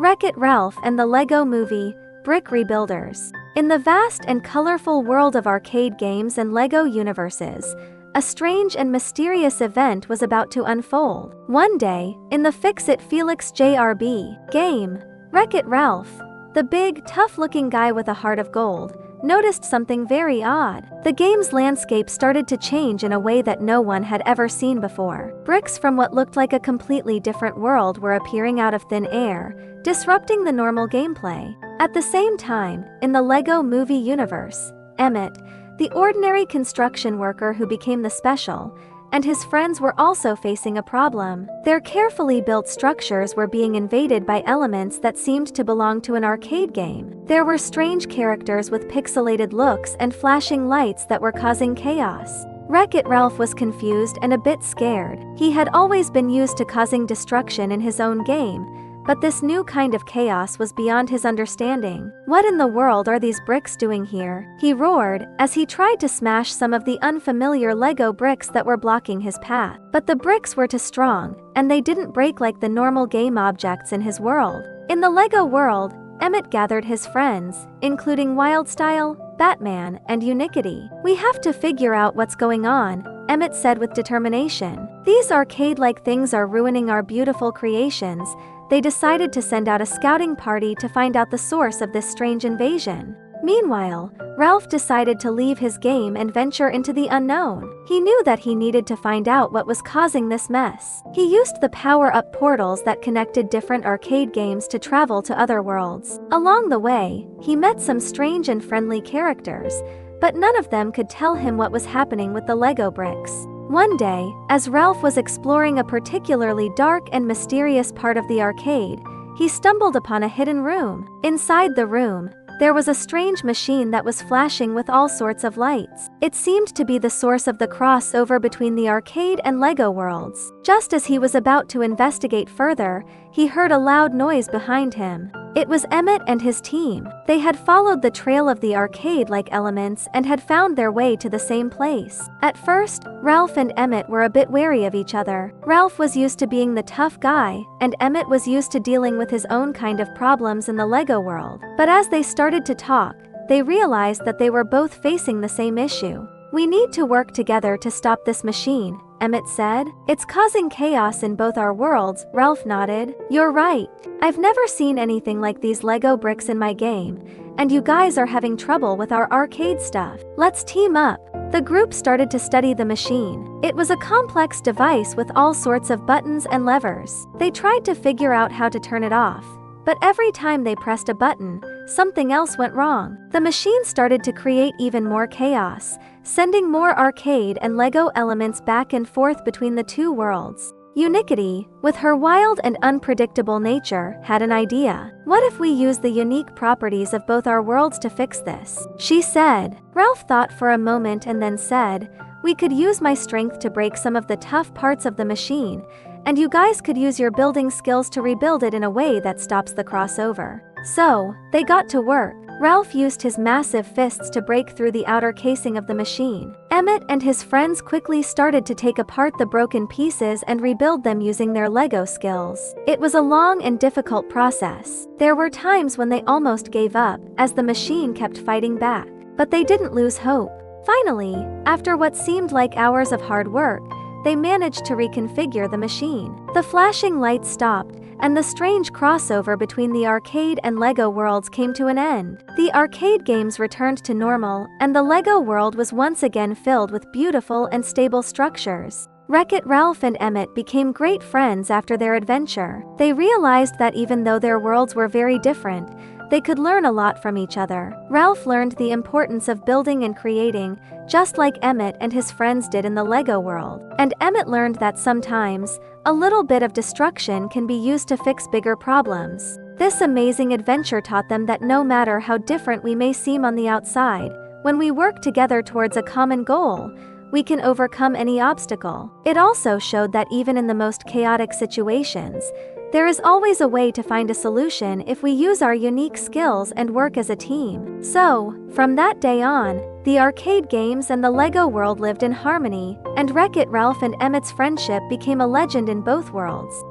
Wreck-It Ralph and the Lego Movie, Brick Rebuilders. In the vast and colorful world of arcade games and Lego universes, a strange and mysterious event was about to unfold. One day, in the Fix-It Felix Jr. game, Wreck-It Ralph, the big, tough-looking guy with a heart of gold, noticed something very odd. The game's landscape started to change in a way that no one had ever seen before. Bricks from what looked like a completely different world were appearing out of thin air, disrupting the normal gameplay. At the same time, in the Lego Movie universe, Emmet, the ordinary construction worker who became the special, and his friends were also facing a problem. Their carefully built structures were being invaded by elements that seemed to belong to an arcade game. There were strange characters with pixelated looks and flashing lights that were causing chaos. Wreck-It Ralph was confused and a bit scared. He had always been used to causing destruction in his own game, but this new kind of chaos was beyond his understanding. What in the world are these bricks doing here? He roared as he tried to smash some of the unfamiliar Lego bricks that were blocking his path. But the bricks were too strong, and they didn't break like the normal game objects in his world. In the Lego world, Emmet gathered his friends, including Wildstyle, Batman, and Unikitty. "We have to figure out what's going on," Emmet said with determination. "These arcade-like things are ruining our beautiful creations." They decided to send out a scouting party to find out the source of this strange invasion. Meanwhile, Ralph decided to leave his game and venture into the unknown. He knew that he needed to find out what was causing this mess. He used the power-up portals that connected different arcade games to travel to other worlds. Along the way, he met some strange and friendly characters, but none of them could tell him what was happening with the Lego bricks. One day, as Ralph was exploring a particularly dark and mysterious part of the arcade, he stumbled upon a hidden room. Inside the room, there was a strange machine that was flashing with all sorts of lights. It seemed to be the source of the crossover between the arcade and Lego worlds. Just as he was about to investigate further, he heard a loud noise behind him. It was Emmet and his team. They had followed the trail of the arcade-like elements and had found their way to the same place. At first, Ralph and Emmet were a bit wary of each other. Ralph was used to being the tough guy, and Emmet was used to dealing with his own kind of problems in the Lego world. But as they started to talk, they realized that they were both facing the same issue. "We need to work together to stop this machine," Emmet said. "It's causing chaos in both our worlds," Ralph nodded. "You're right. I've never seen anything like these Lego bricks in my game, and you guys are having trouble with our arcade stuff. Let's team up." The group started to study the machine. It was a complex device with all sorts of buttons and levers. They tried to figure out how to turn it off, but every time they pressed a button, something else went wrong. The machine started to create even more chaos, sending more arcade and Lego elements back and forth between the two worlds. Unikitty, with her wild and unpredictable nature, had an idea. "What if we use the unique properties of both our worlds to fix this?" she said. Ralph thought for a moment and then said, "We could use my strength to break some of the tough parts of the machine, and you guys could use your building skills to rebuild it in a way that stops the crossover." So, they got to work. Ralph used his massive fists to break through the outer casing of the machine. Emmet and his friends quickly started to take apart the broken pieces and rebuild them using their Lego skills. It was a long and difficult process. There were times when they almost gave up, as the machine kept fighting back. But they didn't lose hope. Finally, after what seemed like hours of hard work, they managed to reconfigure the machine. The flashing lights stopped, and the strange crossover between the arcade and Lego worlds came to an end. The arcade games returned to normal, and the Lego world was once again filled with beautiful and stable structures. Wreck-It Ralph and Emmet became great friends after their adventure. They realized that even though their worlds were very different, they could learn a lot from each other. Ralph learned the importance of building and creating, just like Emmet and his friends did in the Lego world. And Emmet learned that sometimes, a little bit of destruction can be used to fix bigger problems. This amazing adventure taught them that no matter how different we may seem on the outside, when we work together towards a common goal, we can overcome any obstacle. It also showed that even in the most chaotic situations, there is always a way to find a solution if we use our unique skills and work as a team. So, from that day on, the arcade games and the Lego world lived in harmony, and Wreck-It Ralph and Emmet's friendship became a legend in both worlds.